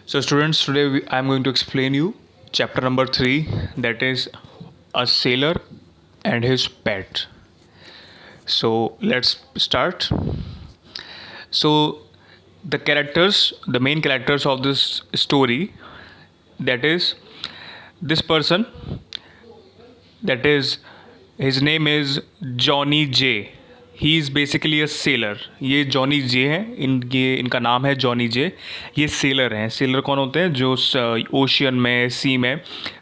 So, students, today I am going to explain you chapter number 3, that is a sailor and his pet. So, let's start. So, the main characters of this story, that is this person, that is his name is Johnny J. He is basically a seller. ये Johnny जे हैं, इनका नाम है Johnny जे. ये seller हैं. Seller कौन होते हैं? जो ओशियन में, सी में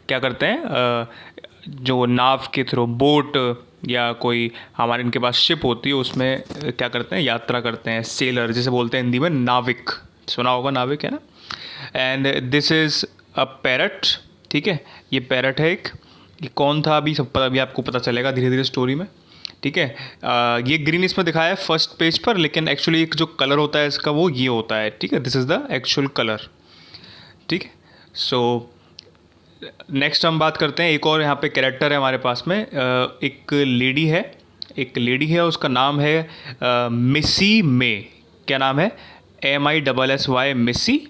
क्या करते हैं, जो नाव के थ्रू, बोट या कोई हमारे इनके पास शिप होती है, उसमें क्या करते हैं, यात्रा करते हैं. सेलर जिसे बोलते हैं हिंदी में नाविक. सुना होगा नाविक, है ना. And this is a parrot. ठीक है, ये पैरट है एक. ये कौन था अभी सब अभी आपको पता चलेगा धीरे धीरे स्टोरी में. ठीक है, ये ग्रीन इसमें दिखाया है फर्स्ट पेज पर, लेकिन एक्चुअली एक जो कलर होता है इसका वो ये होता है. ठीक है, this is the actual colour. ठीक है, सो नेक्स्ट हम बात करते हैं. एक और यहाँ पे कैरेक्टर है हमारे पास में. एक लेडी है, उसका नाम है मिसी मे. क्या नाम है? MISSY, मिसी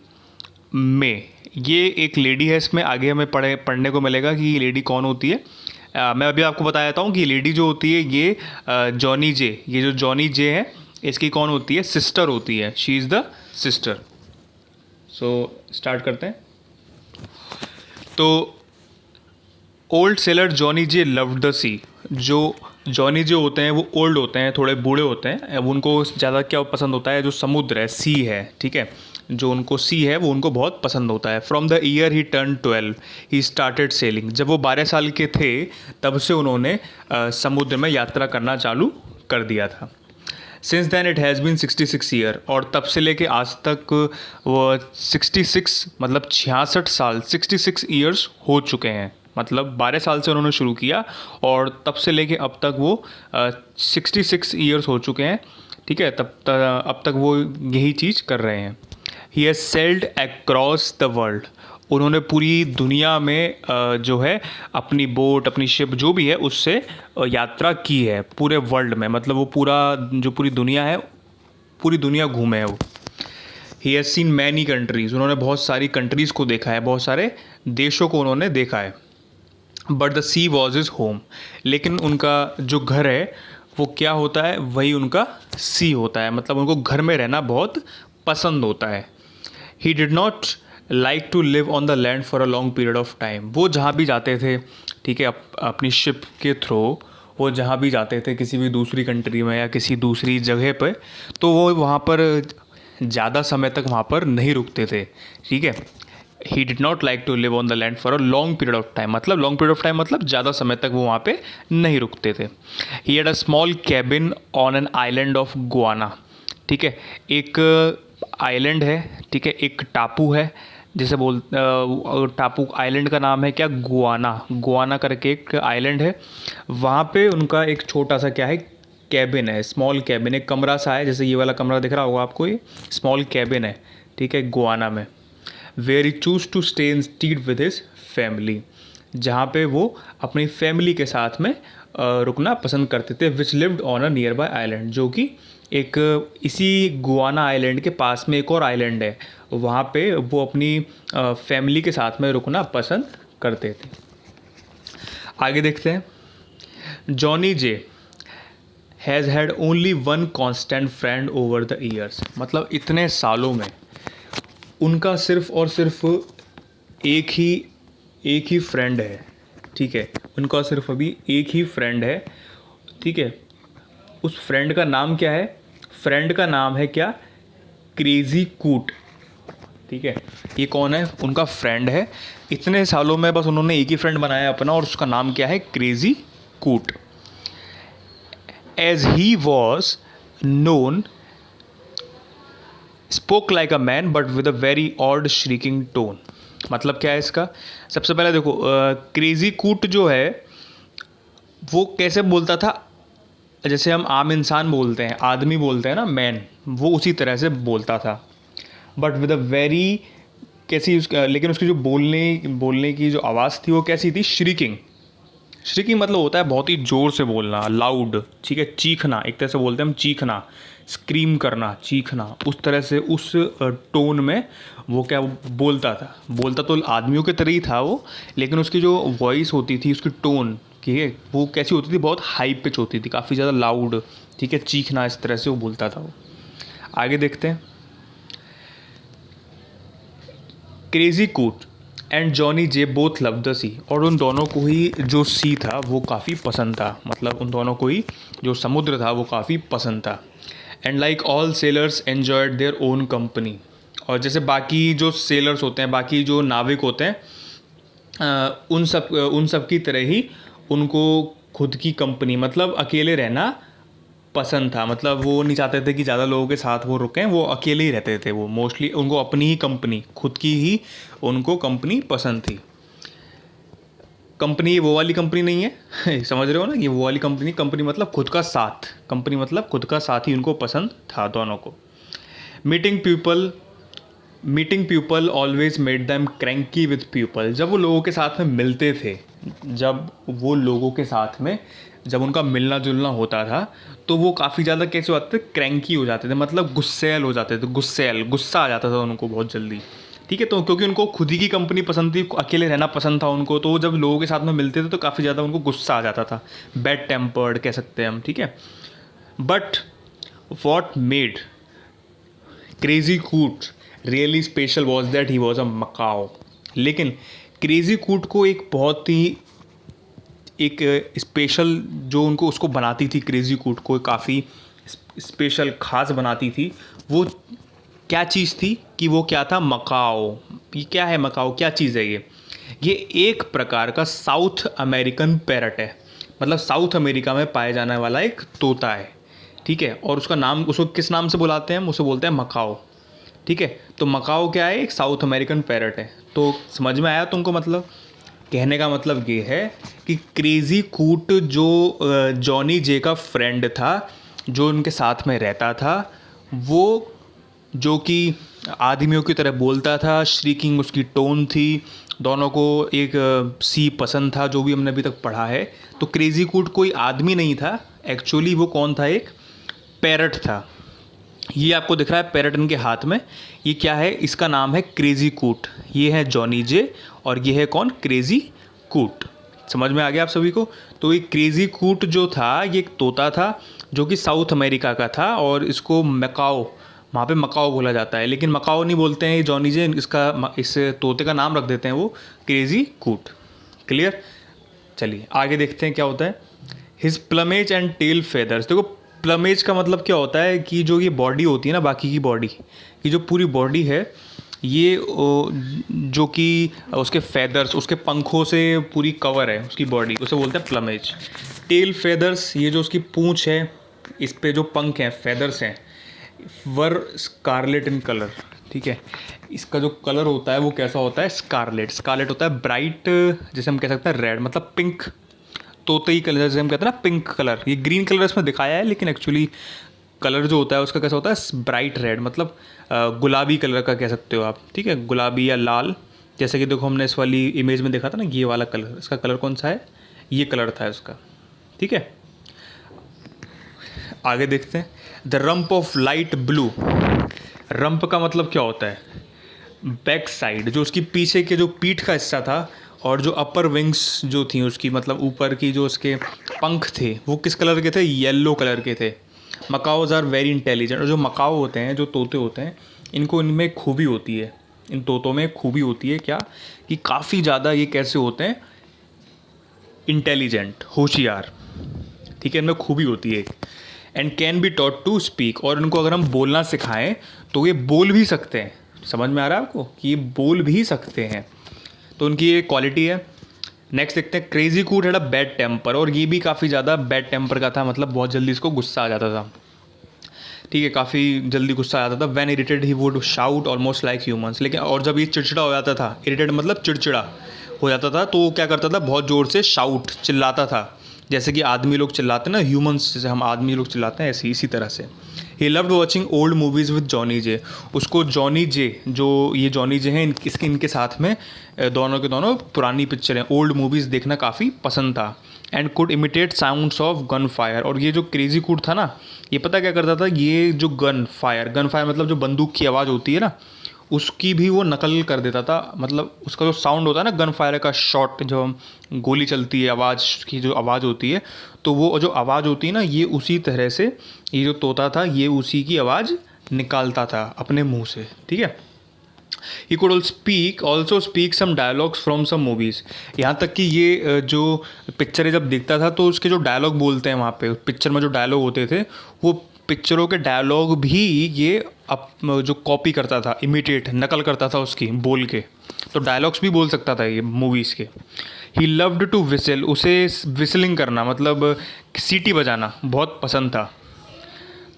मे. ये एक लेडी है. इसमें आगे हमें पढ़ने को मिलेगा कि ये लेडी कौन होती है. मैं अभी आपको बता देता हूँ कि लेडी जो होती है ये जॉनी जे, ये जो जॉनी जे है इसकी कौन होती है? सिस्टर होती है. She is the sister. So start करते हैं. तो old sailor Johnny J loved the sea. जो जॉनी जो होते हैं वो ओल्ड होते हैं, थोड़े बूढ़े होते हैं. अब उनको ज़्यादा क्या पसंद होता है? जो समुद्र है, सी है. ठीक है, जो उनको सी है वो उनको बहुत पसंद होता है. From the year he turn 12 he started selling. जब वो 12 साल के थे तब से उन्होंने समुद्र में यात्रा करना चालू कर दिया था. Since then it has been 66 year. और तब से लेके आज तक वो 66 मतलब 66 साल, 66 ईयर्स हो चुके हैं. मतलब 12 साल से उन्होंने शुरू किया और तब से लेके अब तक वो 66 ईयर्स हो चुके हैं. ठीक है, अब तक वो यही चीज़ कर रहे हैं. He has sailed across the world. उन्होंने पूरी दुनिया में जो है अपनी बोट, अपनी शिप जो भी है उससे यात्रा की है पूरे वर्ल्ड में. मतलब वो पूरी दुनिया है, पूरी दुनिया घूमे हैं वो. He has seen many countries. उन्होंने बहुत सारी कंट्रीज़ को देखा है, बहुत सारे देशों को उन्होंने देखा है. But the sea was his home. लेकिन उनका जो घर है वो क्या होता है? वही उनका सी होता है. मतलब उनको घर में रहना बहुत पसंद होता है. He did not like to live on the land for a long period of time. वो जहाँ भी जाते थे, ठीक है, अपनी शिप के थ्रू वो जहाँ भी जाते थे किसी भी दूसरी कंट्री में या किसी दूसरी जगह पर, तो वो वहाँ पर ज़्यादा समय तक वहाँ पर नहीं रुकते थे. ठीक है, he did not like to live on the land for a long period of time. मतलब लॉन्ग पीरियड ऑफ टाइम मतलब ज़्यादा समय तक वो वहाँ पे नहीं रुकते थे. He had a small cabin on an island of Guana. ठीक है, एक आइलैंड है. ठीक है, एक टापू है जिसे टापू आइलैंड का नाम है क्या? गुआना करके एक आइलैंड है. वहाँ पे उनका एक छोटा सा क्या है, कैबिन है, स्मॉल कैबिन, एक कमरा सा है. जैसे ये वाला कमरा दिख रहा होगा आपको, ये स्मॉल कैबिन है. ठीक है, गुआना में. Where he chose to stay instead with his family. जहाँ पे वो अपनी फैमिली के साथ में रुकना पसंद करते थे. Which lived on a nearby island. जो कि एक इसी गुआना आइलैंड के पास में एक और आइलैंड है, वहाँ पे वो अपनी फैमिली के साथ में रुकना पसंद करते थे. आगे देखते हैं. Johnny J has had only one constant friend over the years. मतलब इतने सालों में उनका सिर्फ और सिर्फ एक ही फ्रेंड है. ठीक है, उनका सिर्फ अभी एक ही फ्रेंड है. ठीक है, उस फ्रेंड का नाम क्या है? फ्रेंड का नाम है क्या? क्रेज़ी कूट. ठीक है, ये कौन है? उनका फ्रेंड है. इतने सालों में बस उन्होंने एक ही फ्रेंड बनाया अपना और उसका नाम क्या है? Crazy Coot. As he was known spoke like a man but with a very odd shrieking tone. मतलब क्या है इसका? सबसे पहले देखो, क्रेज़ी कूट जो है वो कैसे बोलता था? जैसे हम आम इंसान बोलते हैं, आदमी बोलते हैं ना, मैन, वो उसी तरह से बोलता था. बट विद अ वेरी लेकिन उसकी जो बोलने की जो आवाज़ थी वो कैसी थी? श्रीकिंग. श्रीकिंग मतलब होता है बहुत ही ज़ोर से बोलना, लाउड, ठीक है, चीखना, एक तरह से बोलते हैं हम चीखना, स्क्रीम करना, चीखना, उस तरह से उस टोन में वो क्या बोलता था। बोलता तो आदमियों के तरह ही था वो, लेकिन उसकी जो वॉइस होती थी, उसकी टोन, ठीक है, वो कैसी होती थी, बहुत हाई पिच होती थी, काफ़ी ज़्यादा लाउड, ठीक है, चीखना, इस तरह से वो बोलता था वो। आगे देखते हैं। Crazy Coot and Johnny J both love the sea, और उन दोनों को ही जो सी था वो काफ़ी पसंद था, मतलब उन दोनों को ही जो समुद्र था वो काफ़ी पसंद था। And like all sellers enjoyed their own company, और जैसे बाकी जो सेलर्स होते हैं, बाकी जो नाविक होते हैं, उन सब की तरह ही उनको खुद की कंपनी, मतलब अकेले रहना पसंद था। मतलब वो नहीं चाहते थे कि ज़्यादा लोगों के साथ वो रुकें, वो अकेले ही रहते थे। वो मोस्टली उनको अपनी ही कंपनी, खुद की ही उनको कंपनी पसंद थी। कंपनी वो वाली कंपनी नहीं है समझ रहे हो ना, ये वो वाली कंपनी, कंपनी मतलब खुद का साथ, कंपनी मतलब खुद का साथ ही उनको पसंद था दोनों को। Meeting people meeting people always made them cranky with people, जब वो लोगों के साथ में मिलते थे, जब वो लोगों के साथ में जब उनका मिलना जुलना होता था, तो वो काफ़ी ज़्यादा कैसे हो जाते थे, क्रैंकी हो जाते थे, मतलब गुस्सैल हो जाते थे, गुस्सा आ जाता था उनको बहुत जल्दी, ठीक है। तो क्योंकि उनको खुद ही की कंपनी पसंद थी, अकेले रहना पसंद था उनको, तो जब लोगों के साथ में मिलते थे तो काफ़ी ज़्यादा उनको गुस्सा आ जाता था, बैड टेम्पर्ड कह सकते हैं हम, ठीक है। But what made Crazy Coot really special was that he was a macaw, लेकिन क्रेजी कूट को एक बहुत ही एक स्पेशल जो उनको उसको बनाती थी, क्रेजी कूट को काफ़ी स्पेशल ख़ास बनाती थी, वो क्या चीज़ थी कि वो क्या था, मकाओ। ये क्या है मकाओ, क्या चीज़ है ये एक प्रकार का साउथ अमेरिकन पैरट है, मतलब साउथ अमेरिका में पाए जाने वाला एक तोता है, ठीक है। और उसका नाम, उसको किस नाम से बुलाते हैं हम, उसे बोलते हैं मकाओ, ठीक है। तो मकाओ क्या है, एक साउथ अमेरिकन पैरट है। तो समझ में आया तुमको, मतलब कहने का मतलब ये है कि क्रेजी कूट जो जॉनी जे का फ्रेंड था, जो उनके साथ में रहता था, वो जो कि आदमियों की तरह बोलता था, श्रीकिंग उसकी टोन थी, दोनों को एक सी पसंद था, जो भी हमने अभी तक पढ़ा है। तो क्रेजी कूट कोई आदमी नहीं था, एक्चुअली वो कौन था, एक पैरट था। ये आपको दिख रहा है पैरट इनके हाथ में, ये क्या है, इसका नाम है क्रेजी कूट। ये है जॉनी जे और ये है कौन, क्रेजी कूट। समझ में आ गया आप सभी को। तो ये क्रेजी कूट जो था, ये एक तोता था जो कि साउथ अमेरिका का था, और इसको मकाओ, वहाँ पे मकाओ बोला जाता है, लेकिन मकाओ नहीं बोलते हैं ये जॉनी जे, इसका इस तोते का नाम रख देते हैं वो क्रेजी कूट। क्लियर। चलिए आगे देखते हैं क्या होता है। His plumage and tail feathers, देखो प्लमेज का मतलब क्या होता है कि जो ये बॉडी होती है ना, बाकी की बॉडी की जो पूरी बॉडी है, ये जो कि उसके फेदर्स, उसके पंखों से पूरी कवर है उसकी बॉडी, उसे बोलते हैं प्लमेज। टेल फेदर्स, ये जो उसकी पूंछ है, इस पे जो पंख हैं, फेदर्स हैं, वर स्कारलेट इन कलर, ठीक है। इसका जो कलर होता है वो कैसा होता है, स्कारलेट। स्कारलेट होता है ब्राइट, जैसे हम कह सकते हैं रेड, मतलब पिंक, तोतई कलर जैसे हम कहते हैं ना, पिंक कलर। ये ग्रीन कलर इसमें दिखाया है, लेकिन एक्चुअली कलर जो होता है उसका कैसा होता है, ब्राइट रेड, मतलब गुलाबी कलर का कह सकते हो आप, ठीक है, गुलाबी या लाल। जैसे कि देखो हमने इस वाली इमेज में देखा था ना, ये वाला कलर, इसका कलर कौन सा है, ये कलर था इसका, ठीक है। आगे देखते हैं। The rump of light blue, rump का मतलब क्या होता है, बैक साइड, जो उसकी पीछे के जो पीठ का हिस्सा था, और जो अपर विंग्स जो थी उसकी, मतलब ऊपर की जो उसके पंख थे, वो किस कलर के थे, येलो कलर के थे। मकाओज आर वेरी इंटेलिजेंट, और जो मकाओ होते हैं, जो तोते होते हैं, इनको इनमें खूबी होती है, इन तोतों में खूबी होती है क्या, कि काफ़ी ज़्यादा ये कैसे होते हैं, इंटेलिजेंट, होशियार, ठीक है, इनमें खूबी होती है। And can be taught to speak, और इनको अगर हम बोलना सिखाएं तो ये बोल भी सकते हैं। समझ में आ रहा है आपको कि ये बोल भी सकते हैं, तो उनकी ये क्वालिटी है। नेक्स्ट देखते हैं। क्रेजी कूट हैड अ बैड टेम्पर, और ये भी काफ़ी ज़्यादा बैड टेम्पर का था, मतलब बहुत जल्दी इसको गुस्सा आ जाता था, ठीक है, काफ़ी जल्दी गुस्सा आ जाता था। When irritated he would shout almost like humans, लेकिन और जब ये चिड़चिड़ा हो जाता था, इरिटेड मतलब चिड़चिड़ा हो जाता था, तो वो क्या करता था, बहुत ज़ोर से शाउट, चिल्लाता था, जैसे कि आदमी लोग चिल्लाते हैं ना, ह्यूमंस जैसे हम आदमी लोग चिल्लाते हैं, ऐसे इसी तरह से। He loved watching old movies with Johnny J. उसको जॉनी जे, जो ये जॉनी जे हैं, इनके साथ में दोनों के दोनों पुरानी पिक्चरें, ओल्ड मूवीज़ देखना काफ़ी पसंद था। And could imitate sounds of gun fire. और ये जो क्रेजी कूड था ना, ये पता क्या करता था, ये जो गन फायर मतलब जो बंदूक की आवाज़ होती है ना, उसकी भी वो नकल कर देता था। मतलब उसका जो साउंड होता है ना, गन फायर का शॉट, जो गोली चलती है, आवाज़ की जो आवाज़ होती है, तो वो जो आवाज़ होती है ना, ये उसी तरह से ये जो तोता था, ये उसी की आवाज़ निकालता था अपने मुंह से, ठीक है। He could also speak some dialogues from some movies. यहाँ तक कि ये जो पिक्चरें जब देखता था तो उसके जो डायलॉग बोलते हैं वहाँ पे पिक्चर में, जो डायलॉग होते थे, वो पिक्चरों के डायलॉग भी ये जो कॉपी करता था, इमिटेट, नकल करता था उसकी बोल के। तो डायलॉग्स भी बोल सकता था ये मूवीज़ के। He loved to whistle. उसे विसलिंग करना मतलब सीटी बजाना बहुत पसंद था।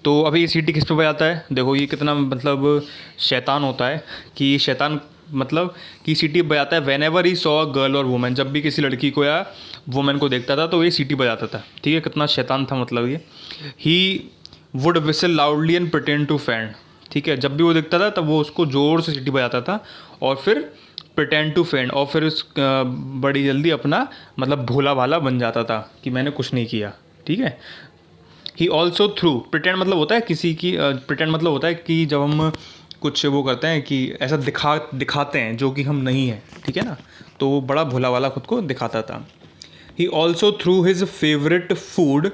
तो अभी ये सीटी किस पे बजाता है, देखो ये कितना मतलब शैतान होता है कि शैतान मतलब कि सीटी बजाता है when ever he saw girl और वुमेन। जब भी किसी लड़की को या वुमेन को देखता था तो ये सीटी बजाता था, ठीक है। कितना शैतान था मतलब ये। He would whistle loudly and pretend to faint, ठीक है। जब भी वो देखता था तब वो उसको ज़ोर से सीटी बजाता था और फिर प्रिटेंड टू फेंड, और फिर उस बड़ी जल्दी अपना मतलब भोला भाला बन जाता था कि मैंने कुछ नहीं किया, ठीक है। ही ऑल्सो थ्रू, प्रिटेंड मतलब होता है किसी की, प्रिटेंड मतलब होता है कि जब हम कुछ वो करते हैं कि ऐसा दिखाते हैं जो कि हम नहीं हैं, ठीक है ना। तो वो बड़ा भोला वाला खुद को दिखाता था। He also through his favourite food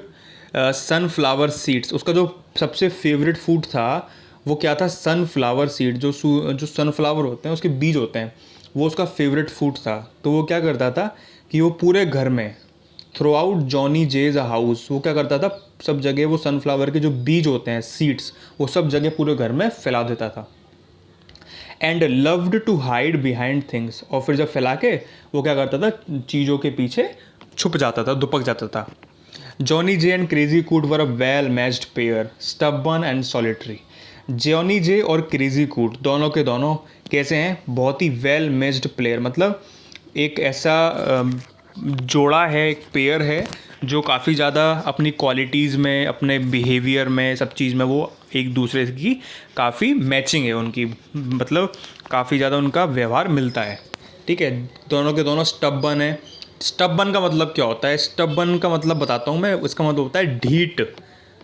sunflower seeds. उसका जो सबसे फेवरेट फूड था वो क्या था, सनफ्लावर सीड। जो सनफ्लावर होते हैं उसके बीज होते हैं, वो उसका फेवरेट फूड था। तो वो क्या करता था कि वो पूरे घर में, थ्रू आउट जॉनी जेज हाउस, वो क्या करता था, सब जगह वो सनफ्लावर के जो बीज होते हैं, सीड्स, वो सब जगह पूरे घर में फैला देता था। And loved to hide behind things. और फिर जब फैला के वो क्या करता था, चीज़ों के पीछे छुप जाता था, दुपक जाता था। Johnny J and Crazy Coot were a well matched pair, stubborn and solitary. Johnny J और क्रेजी कूड दोनों के दोनों कैसे हैं, बहुत ही वेल मैच्ड प्लेयर, मतलब एक ऐसा जोड़ा है, एक पेयर है जो काफ़ी ज़्यादा अपनी क्वालिटीज़ में, अपने बिहेवियर में, सब चीज़ में वो एक दूसरे की काफ़ी मैचिंग है उनकी, मतलब काफ़ी ज़्यादा उनका व्यवहार मिलता है, ठीक है। दोनों के दोनों स्टबर्न है। स्टबर्न का मतलब क्या होता है, स्टबर्न का मतलब बताता हूँ मैं। इसका मतलब होता है ढीठ,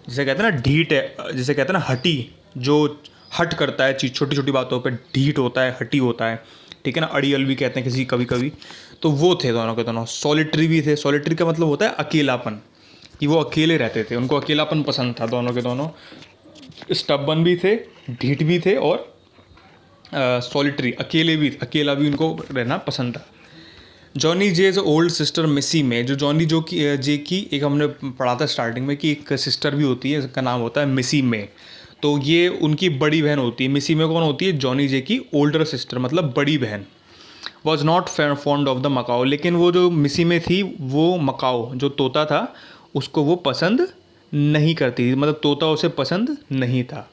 जिसे कहते हैं ना ढीठ है, जिसे कहते हैं ना हठी, जो हट करता है चीज़, छोटी छोटी बातों पे ढीठ होता है, हटी होता है, ठीक है ना। अड़ियल भी कहते हैं किसी कभी कभी। तो वो थे दोनों के दोनों। सॉलिटरी भी थे। सॉलिटरी का मतलब होता है अकेलापन, कि वो अकेले रहते थे, उनको अकेलापन पसंद था दोनों के दोनों। स्टबर्न भी थे, ढीठ भी थे, और सॉलिटरी, अकेला भी उनको रहना पसंद था। जॉनी जेज ओल्ड सिस्टर मिसी में, जो जॉनी जे की एक हमने पढ़ा था स्टार्टिंग में कि एक सिस्टर भी होती है, इसका नाम होता है मिसी में। तो ये उनकी बड़ी बहन होती है। मिसी में कौन होती है, जॉनी जे की ओल्डर सिस्टर, मतलब बड़ी बहन। Was not fond of the macaw, लेकिन वो जो मिसी में थी वो मकाओ जो तोता था उसको वो पसंद नहीं करती थी, मतलब तोता उसे पसंद नहीं था,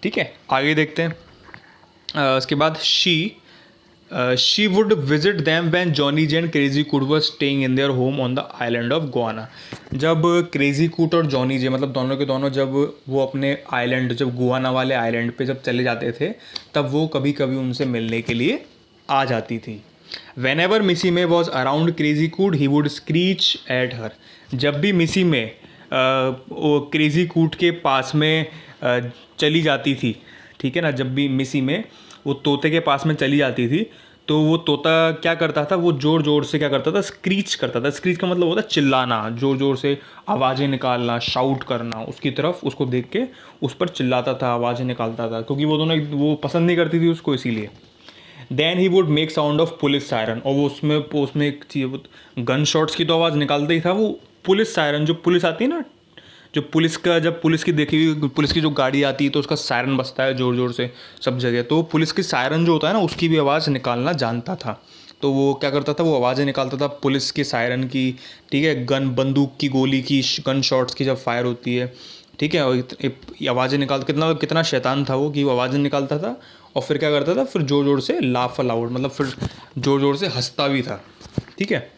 ठीक है। आगे देखते हैं। उसके बाद she would visit them when Johnny J and Crazy Coot were staying in their home on the island of Govana. जब क्रेजी कूट और जॉनी जे, मतलब दोनों के दोनों, जब वो अपने आइलैंड, जब गोवाना वाले आइलैंड पे जब चले जाते थे, तब वो कभी कभी उनसे मिलने के लिए आ जाती थी। वेन एवर मिसी Mae was around crazy could he would screech at her. जब भी मिसी में वो क्रेजी कूट के पास में चली जाती थी, ठीक है ना, जब भी मिसी में वो तोते के पास में चली जाती थी, तो वो तोता क्या करता था, वो ज़ोर ज़ोर से क्या करता था, स्क्रीच करता था। स्क्रीच का मतलब होता है चिल्लाना, ज़ोर ज़ोर से आवाज़ें निकालना, शाउट करना, उसकी तरफ, उसको देख के उस पर चिल्लाता था, आवाज़ें निकालता था, क्योंकि वो दोनों वो पसंद नहीं करती थी उसको, इसीलिए। Then he would make sound of police siren, और वो उसमें एक चीज़, गन शॉट्स की तो आवाज़ निकालता ही था वो। पुलिस सायरन, जो पुलिस आती है ना, जो पुलिस का, जब पुलिस की देखी हुई पुलिस की जो गाड़ी आती है तो उसका सायरन बजता है ज़ोर ज़ोर से सब जगह, तो पुलिस की सायरन जो होता है ना, उसकी भी आवाज़ निकालना जानता था। तो वो क्या करता था, वो आवाज़ें निकालता था पुलिस के सायरन की, ठीक है, बंदूक की गोली की, गन शॉट्स की जब फायर होती है, ठीक है, और आवाज़ें निकाल, कितना कितना शैतान था वो कि वो आवाज़ें निकालता था, और फिर क्या करता था, फिर ज़ोर ज़ोर से लाफ अलाउड, मतलब फिर ज़ोर ज़ोर से हंसता भी था, ठीक है।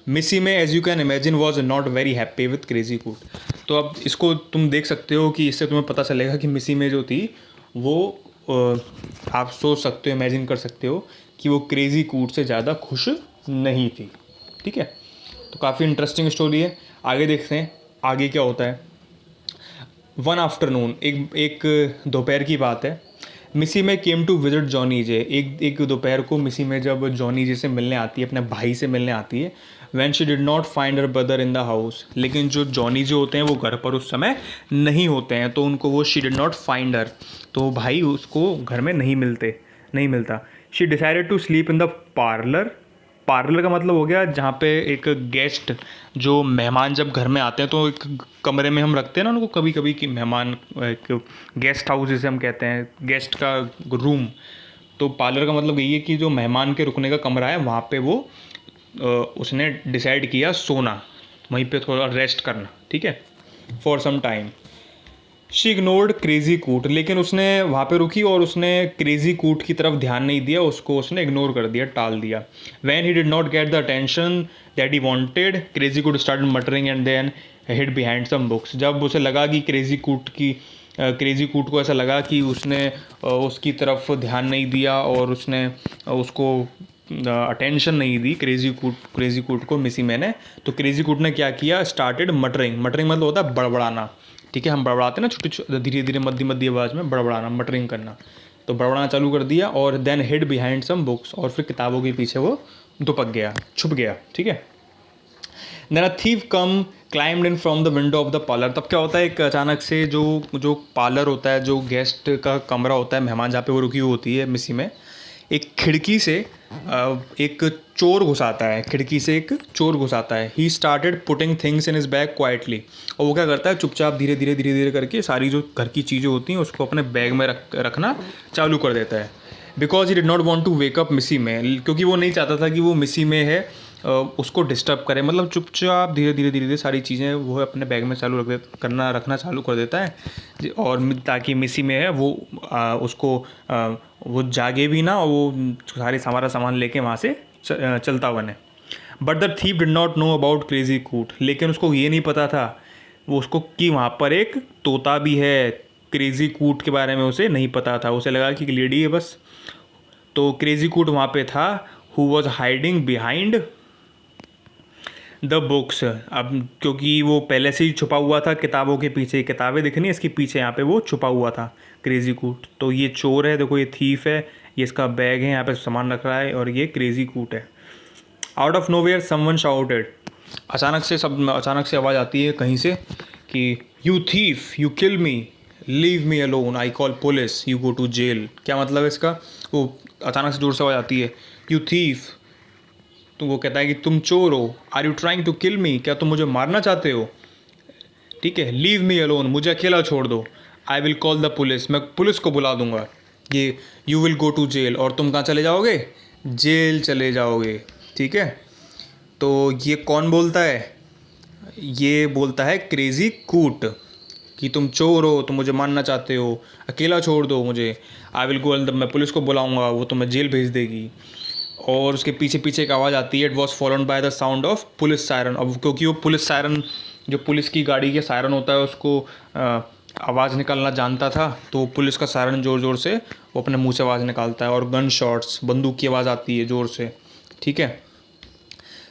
Missy Mae as you can imagine was not very happy with Crazy Coot. तो अब इसको तुम देख सकते हो कि इससे तुम्हें पता चलेगा कि मिसी में जो थी वो आप सोच सकते हो, इमेजिन कर सकते हो कि वो क्रेजी कूट से ज़्यादा खुश नहीं थी। ठीक है, तो काफ़ी इंटरेस्टिंग स्टोरी है। आगे देखते हैं आगे क्या होता है। वन आफ्टरनून, एक दोपहर की बात है। मिसी में केम टू विजिट जॉनी जे। एक दोपहर को मिसी में जब जॉनी जे से मिलने आती है, अपने भाई से मिलने आती है। When she did not find her brother in the house. लेकिन जो जॉनी जे होते हैं वो घर पर उस समय नहीं होते हैं, तो उनको वो she did not find her, तो भाई उसको घर में नहीं मिलता। She decided to sleep in the parlour. Parlour का मतलब हो गया जहाँ पे एक गेस्ट, जो मेहमान जब घर में आते हैं तो एक कमरे में हम रखते हैं ना उनको कभी कभी, कि मेहमान, एक गेस्ट हाउस जिसे हम कहते हैं, गेस्ट का रूम। तो पार्लर का मतलब यही है कि जो मेहमान के रुकने का कमरा है वहाँ पे वो उसने डिसाइड किया सोना, वहीं पे थोड़ा रेस्ट करना। ठीक है, for some time. She ignored Crazy Coot. लेकिन उसने वहाँ पे रुकी और उसने क्रेजी कूट की तरफ ध्यान नहीं दिया, उसको उसने इग्नोर कर दिया, टाल दिया। When he did not get the attention that he wanted, Crazy Coot start muttering and then hid behind some books. जब उसे लगा कि क्रेजी कूट को ऐसा लगा कि उसने उसकी तरफ ध्यान नहीं दिया और उसने उसको अटेंशन नहीं दी क्रेजी कूट को मिसी मैंने, तो क्रेजी कूट ने क्या किया, स्टार्टेड मटरिंग। मटरिंग मतलब होता है बड़बड़ाना। ठीक है, हम बड़बड़ाते हैं ना छोटी धीरे धीरे मध्य आवाज़ में बड़बड़ाना, मटरिंग करना। तो बड़बड़ाना चालू कर दिया और then hid behind some books, और फिर किताबों के पीछे वो दुपक गया, छुप गया। ठीक है, then a thief come climbed in from the window of the parlour. तब क्या होता है, एक अचानक से जो पार्लर होता है, जो गेस्ट का कमरा होता है, मेहमान जहाँ पे वो रुकी हुई होती है मिसी में, एक खिड़की से एक चोर घुसाता है। खिड़की से एक चोर घुसाता है। He started putting things in his bag quietly. और वो क्या करता है, चुपचाप धीरे धीरे करके सारी जो घर की चीज़ें होती हैं उसको अपने बैग में रखना चालू कर देता है। Because he did not want to wake up Missy Mae, क्योंकि वो नहीं चाहता था कि वो मिसी में है उसको डिस्टर्ब करे। मतलब चुपचाप धीरे धीरे सारी चीज़ें वो अपने बैग में रखना चालू कर देता है, और ताकि मिसी में है वो उसको वो जागे भी ना, और वो सारा सामान लेके वहाँ से चलता बने। But the thief did not know about crazy Coot. लेकिन उसको ये नहीं पता था वो उसको कि वहाँ पर एक तोता भी है। क्रेजी कूट के बारे में उसे नहीं पता था, उसे लगा कि लेडी है बस। तो क्रेजी कूट वहाँ पे था, who was hiding behind the books. अब क्योंकि वो पहले से ही छुपा हुआ था किताबों के पीछे, किताबें दिखनी इसके पीछे, यहाँ पे वो छुपा हुआ था क्रेजी कूट। तो ये चोर है, देखो ये थीफ है, ये इसका बैग है, यहाँ पे सामान रख रहा है, और ये क्रेजी कूट है। Out of nowhere someone shouted. अचानक से आवाज़ आती है कहीं से कि you thief, you kill me, leave me alone, I call police, you go to jail. क्या मतलब है इसका? वो अचानक से जोर से आवाज़ आती है, यू थीफ, तो वो कहता है कि तुम चोर हो। Are you trying to kill me, क्या तुम मुझे मारना चाहते हो? ठीक है, लीव मी अलोन, मुझे अकेला छोड़ दो। I will call the police, मैं पुलिस को बुला दूंगा। ये you will go to jail, और तुम कहाँ चले जाओगे? जेल चले जाओगे। ठीक है, तो ये कौन बोलता है? ये बोलता है क्रेजी कूट, कि तुम चोर हो, तुम मुझे मारना चाहते हो, अकेला छोड़ दो मुझे। आई विल गो, मैं पुलिस को बुलाऊंगा, वो तुम्हें जेल भेज देगी। और उसके पीछे पीछे एक आवाज़ आती है, it was followed by the sound of police siren. अब क्योंकि वो पुलिस सायरन, जो पुलिस की गाड़ी के सायरन होता है, उसको आवाज़ निकालना जानता था, तो पुलिस का सायरन ज़ोर ज़ोर से वो अपने मुंह से आवाज़ निकालता है, और गन शॉट्स, बंदूक की आवाज़ आती है ज़ोर से। ठीक है,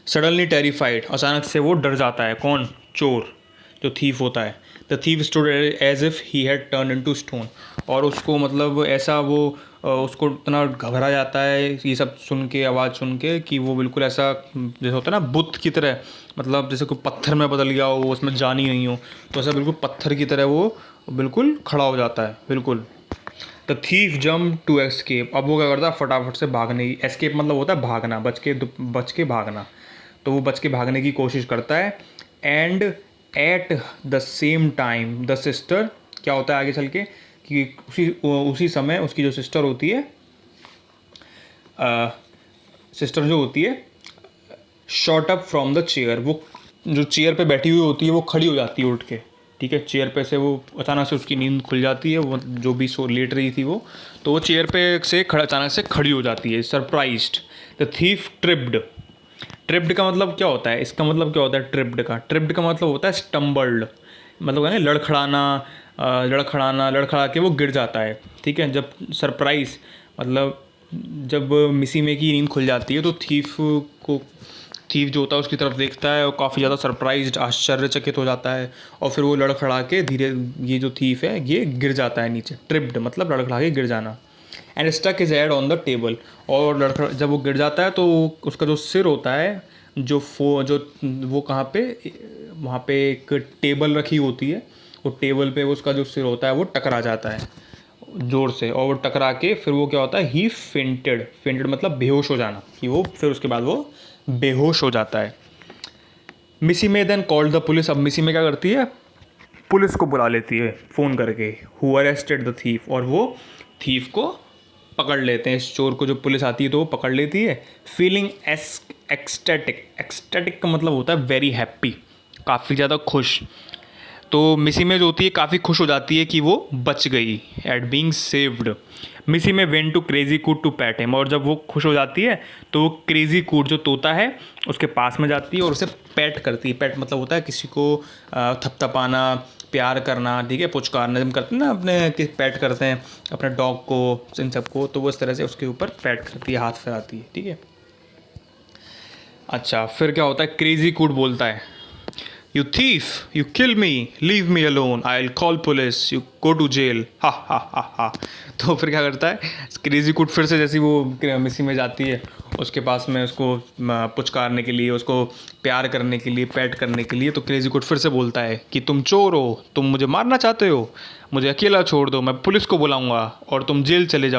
सडनली टेरिफाइड, अचानक से वो डर जाता है। कौन? चोर, जो थीफ होता है। The thief stood as if he had turn into stone. और उसको मतलब ऐसा वो उसको इतना घबरा जाता है ये सब सुन के, आवाज़ सुन के, कि वो बिल्कुल ऐसा जैसे होता है ना बुत की तरह, मतलब जैसे कोई पत्थर में बदल गया हो, उसमें जान ही नहीं हो, तो ऐसा बिल्कुल पत्थर की तरह वो बिल्कुल खड़ा हो जाता है बिल्कुल। The thief jump to escape. अब वो क्या करता है, फटाफट से भागने की, एस्केप मतलब होता है भागना, बच के भागना। तो वो बच के भागने की कोशिश करता है। And at the same time the sister, क्या होता है आगे चल के कि उसी समय उसकी जो सिस्टर होती है, सिस्टर जो होती है, shot up from the chair, वो जो चेयर पे बैठी हुई होती है वो खड़ी हो जाती है उठ के। ठीक है, चेयर पे से वो अचानक से उसकी नींद खुल जाती है, वो जो भी सो लेट रही थी वो, तो वो चेयर पे से अचानक से खड़ी हो जाती है, सरप्राइज्ड। द थीफ ट्रिप्ड का मतलब क्या होता है, इसका मतलब क्या होता है ट्रिप्ड का मतलब होता है स्टम्बल्ड, मतलब है ना लड़खड़ाना, लड़खड़ा के वो गिर जाता है। ठीक है, जब सरप्राइज मतलब जब मिसी में की नींद खुल जाती है तो थीफ जो होता है उसकी तरफ देखता है और काफ़ी ज़्यादा सरप्राइज्ड, आश्चर्यचकित हो जाता है, और फिर वो लड़खड़ा के धीरे, ये जो थीफ है ये गिर जाता है नीचे। ट्रिप्ड मतलब लड़खड़ा के गिर जाना। And stuck his head on the table, और लड़खड़ा जब वो गिर जाता है तो उसका जो सिर होता है, जो वो कहाँ पे, वहाँ पे एक टेबल रखी होती है, वो टेबल पे उसका जो सिर होता है वो टकरा जाता है ज़ोर से, और वो टकरा के फिर वो क्या होता है, ही फेंटेड मतलब बेहोश हो जाना, कि वो फिर उसके बाद वो बेहोश हो जाता है। मिसी में देन कॉल्ड द पुलिस, अब मिसी में क्या करती है, पुलिस को बुला लेती है फ़ोन करके, हु अरेस्टेड द थीफ, और वो थीफ को पकड़ लेते हैं, इस चोर को जो पुलिस आती है तो वो पकड़ लेती है। फीलिंग एक्सटेटिक का मतलब होता है वेरी हैप्पी, काफ़ी ज़्यादा खुश। तो मिसी में जो होती है काफ़ी खुश हो जाती है कि वो बच गई, एट बीइंग सेव्ड। मिसी में वेंट टू क्रेजी कूट टू पैट हिम, और जब वो खुश हो जाती है तो वो क्रेजी कूट जो तोता है उसके पास में जाती है और उसे पैट करती है। पैट मतलब होता है किसी को थपथपाना, प्यार करना, ठीक है, पुचकारना, जब करते हैं ना अपने पैट करते हैं अपने डॉग को, इन सबको, तो वो इस तरह से उसके ऊपर पैट करती है, हाथ फैलाती है। ठीक है, अच्छा फिर क्या होता है, क्रेजी कूट बोलता है, you thief, you kill me, leave me alone, I will call police, you go to jail, ha ha ha हा। तो फिर क्या करता है क्रेजी कूट, फिर से जैसी वो मिसी में जाती है उसके पास में उसको पुचकारने के लिए, उसको प्यार करने के लिए, पैट करने के लिए, तो क्रेजी कूट फिर से बोलता है कि तुम चोर हो, तुम मुझे मारना चाहते हो, मुझे अकेला छोड़ दो, मैं पुलिस को बुलाऊंगा और तुम जेल चली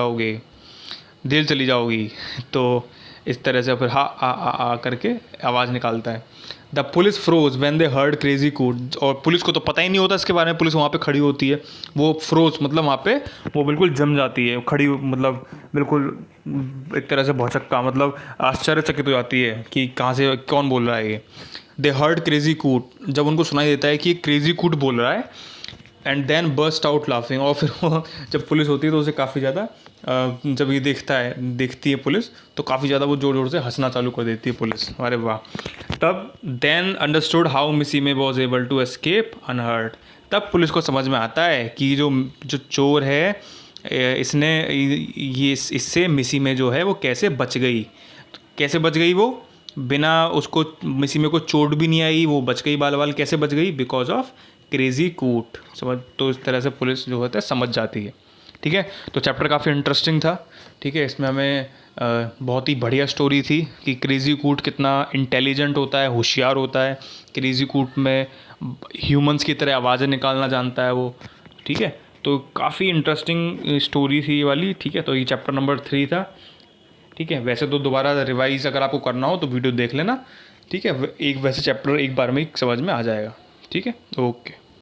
जाओगी। तो इस तरह से फिर हा आ करके आवाज़ निकालता है। The police froze when they heard Crazy Coot, और पुलिस को तो पता ही नहीं होता इसके बारे में, पुलिस वहाँ पे खड़ी होती है, वो फ्रोज मतलब वहाँ पे वो बिल्कुल जम जाती है, खड़ी मतलब बिल्कुल एक तरह से भौचक्का, मतलब आश्चर्यचकित हो जाती है कि कहाँ से कौन बोल रहा है ये। दे हर्ड क्रेजी कूट, जब उनको सुनाई देता है कि क्रेजी कूट बोल रहा है, and then burst out laughing, और फिर वो जब पुलिस होती है तो उसे काफ़ी ज़्यादा जब ये देखती है पुलिस, तो काफ़ी ज़्यादा वो ज़ोर ज़ोर से हंसना चालू कर देती है पुलिस। अरे वाह। तब then understood how Missy Mae was able to escape unhurt, तब पुलिस को समझ में आता है कि जो जो चोर है इसने ये इससे मिसी में जो है वो कैसे बच गई, वो बिना उसको मिसी में को चोट भी नहीं आई, वो बच गई, बाल कैसे बच गई, बिकॉज ऑफ क्रेजी कूट। समझ, तो इस तरह से पुलिस जो होता है समझ जाती है। ठीक है, तो चैप्टर काफ़ी इंटरेस्टिंग था। ठीक है, इसमें हमें बहुत ही बढ़िया स्टोरी थी कि क्रेजी कूट कितना इंटेलिजेंट होता है, होशियार होता है, क्रेजी कूट में ह्यूमंस की तरह आवाज़ें निकालना जानता है वो। ठीक है, तो काफ़ी इंटरेस्टिंग स्टोरी थी ये वाली। ठीक है, तो ये चैप्टर नंबर 3 था। ठीक है, वैसे तो दोबारा रिवाइज अगर आपको करना हो तो वीडियो देख लेना। ठीक है, एक वैसे चैप्टर एक बार में ही समझ में आ जाएगा। ठीक है, ओके।